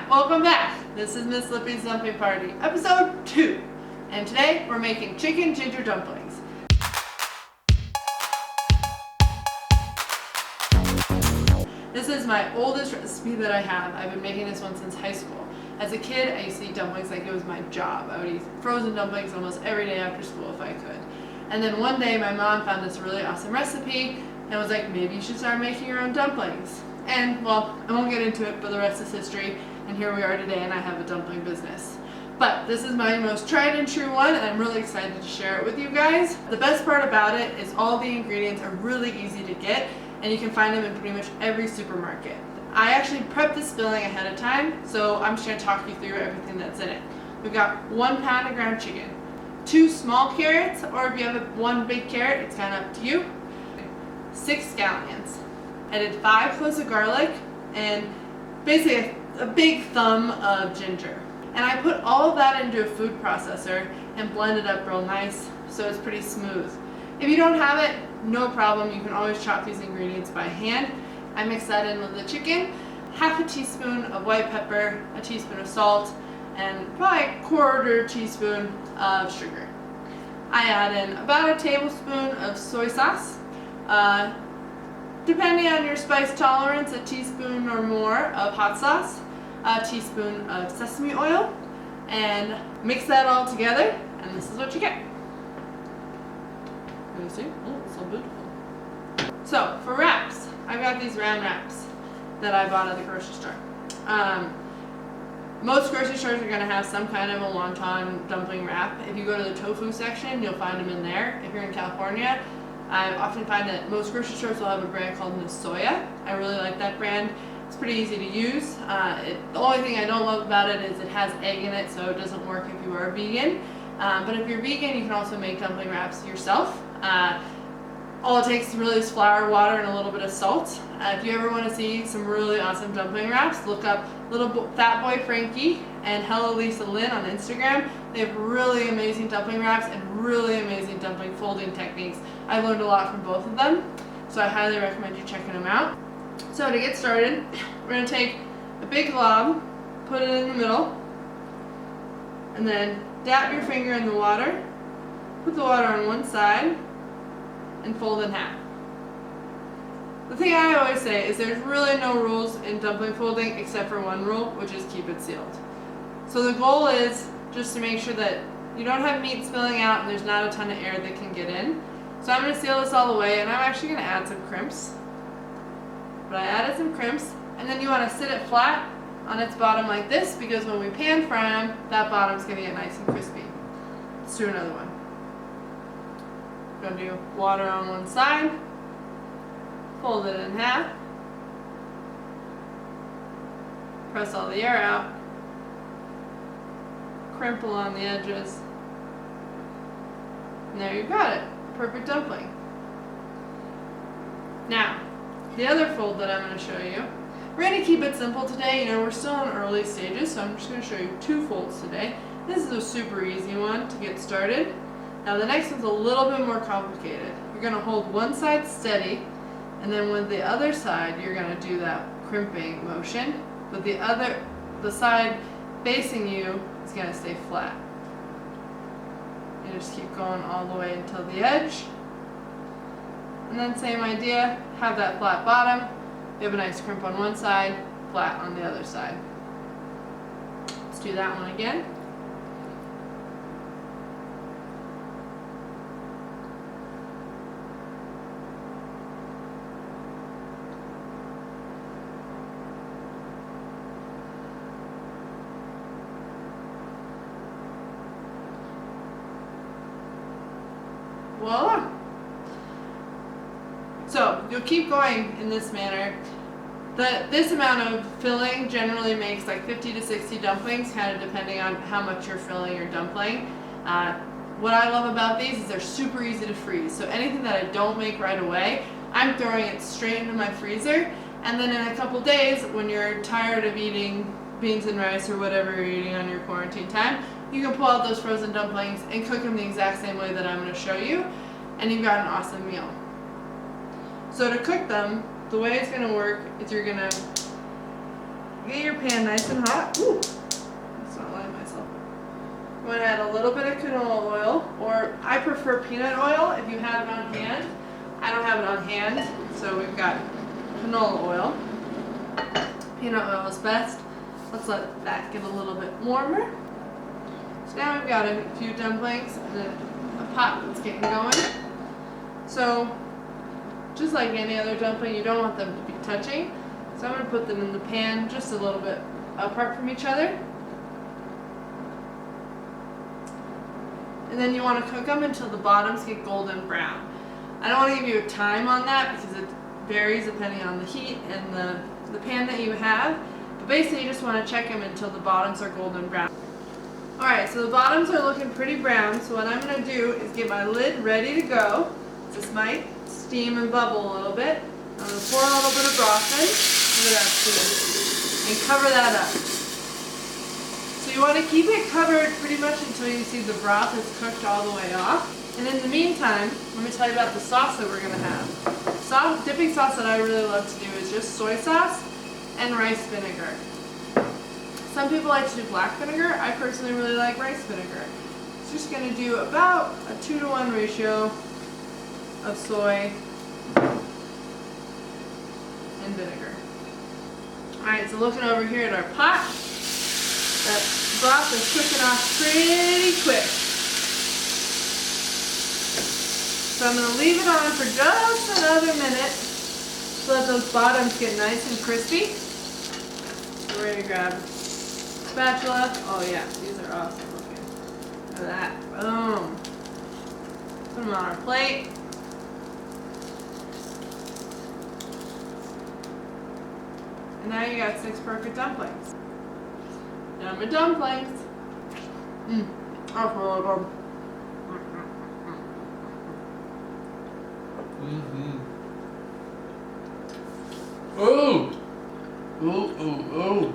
Hi, welcome back. This is Miss Lippe's Dumpling Party, episode 2. And today we're making chicken ginger dumplings. This is my oldest recipe that I have. I've been making this one since high school. As a kid, I used to eat dumplings like it was my job. I would eat frozen dumplings almost every day after school if I could. And then one day my mom found this really awesome recipe and was like, maybe you should start making your own dumplings. And well, I won't get into it, but the rest is history. And here we are today, and I have a dumpling business. But this is my most tried and true one, and I'm really excited to share it with you guys. The best part about it is all the ingredients are really easy to get, and you can find them in pretty much every supermarket. I actually prepped this filling ahead of time, so I'm just going to talk you through everything that's in it. We've got 1 pound of ground chicken, 2 small carrots, or if you have one big carrot, it's kind of up to you, 6 scallions. I did 5 cloves of garlic, and basically a big thumb of ginger. And I put all of that into a food processor and blend it up real nice so it's pretty smooth. If you don't have it, no problem. You can always chop these ingredients by hand. I mix that in with the chicken, half a teaspoon of white pepper, a teaspoon of salt, and probably a 1/4 teaspoon of sugar. I add in about a tablespoon of soy sauce. Depending on your spice tolerance, a teaspoon or more of hot sauce, a teaspoon of sesame oil, and mix that all together, and this is what you get. You see? Oh, it's so beautiful. So, for wraps, I've got these round wraps that I bought at the grocery store. Most grocery stores are going to have some kind of a wonton dumpling wrap. If you go to the tofu section, you'll find them in there. If you're in California, I often find that most grocery stores will have a brand called Nasoya. I really like that brand. It's pretty easy to use. The only thing I don't love about it is it has egg in it, so it doesn't work if you are vegan. But if you're vegan, you can also make dumpling wraps yourself. All it takes really is flour, water, and a little bit of salt. If you ever want to see some really awesome dumpling wraps, look up Little Fat Boy Frankie and Hello Lisa Lynn on Instagram. They have really amazing dumpling wraps and really amazing dumpling folding techniques. I learned a lot from both of them, so I highly recommend you checking them out. So to get started, we're going to take a big glob, put it in the middle, and then dab your finger in the water, put the water on one side, and fold in half. The thing I always say is there's really no rules in dumpling folding except for one rule, which is keep it sealed. So the goal is just to make sure that you don't have meat spilling out and there's not a ton of air that can get in. So I'm going to seal this all the way, and I'm actually going to add some crimps. But I added some crimps, and then you want to sit it flat on its bottom like this, because when we pan fry them, that bottom's going to get nice and crispy. Let's do another one. We're going to do water on one side, fold it in half, press all the air out, crimple on the edges, and there you've got it. Perfect dumpling. Now, the other fold that I'm going to show you, we're going to keep it simple today. You know, we're still in early stages, so I'm just going to show you 2 folds today. This is a super easy one to get started. Now the next one's a little bit more complicated. You're going to hold one side steady, and then with the other side, you're going to do that crimping motion, but the side facing you is going to stay flat. You just keep going all the way until the edge. And then same idea, have that flat bottom. You have a nice crimp on one side, flat on the other side. Let's do that one again. Voila! So you'll keep going in this manner. This amount of filling generally makes like 50 to 60 dumplings, kind of depending on how much you're filling your dumpling. What I love about these is they're super easy to freeze. So anything that I don't make right away, I'm throwing it straight into my freezer. And then in a couple days, when you're tired of eating beans and rice or whatever you're eating on your quarantine time, you can pull out those frozen dumplings and cook them the exact same way that I'm going to show you, and you've got an awesome meal. So to cook them, the way it's going to work is you're going to Get your pan nice and hot. Ooh, let's not light myself. I'm going to add a little bit of canola oil, or I prefer peanut oil if you have it on hand. I don't have it on hand, so we've got canola oil. Peanut oil is best. Let's let that get a little bit warmer. So now we've got a few dumplings and a pot that's getting going. So just like any other dumpling, you don't want them to be touching. So I'm going to put them in the pan just a little bit apart from each other. And then you want to cook them until the bottoms get golden brown. I don't want to give you a time on that because it varies depending on the heat and the pan that you have. But basically you just want to check them until the bottoms are golden brown. Alright, so the bottoms are looking pretty brown, so what I'm going to do is get my lid ready to go. This might steam and bubble a little bit. I'm going to pour a little bit of broth in. Look at that steam. And cover that up. So you want to keep it covered pretty much until you see the broth is cooked all the way off. And in the meantime, let me tell you about the sauce that we're going to have. Dipping sauce that I really love to do is just soy sauce and rice vinegar. Some people like to do black vinegar. I personally really like rice vinegar. It's just going to do about a 2-to-1 ratio of soy and vinegar. Alright, so looking over here at our pot, that broth is cooking off pretty quick. So I'm going to leave it on for just another minute so that those bottoms get nice and crispy. So we're going to grab a spatula. Oh yeah, these are awesome looking. Look at that. Boom. Put them on our plate. And now you got 6 perfect dumplings. Yummy dumplings. That's really good. Oh! Oh, oh, oh.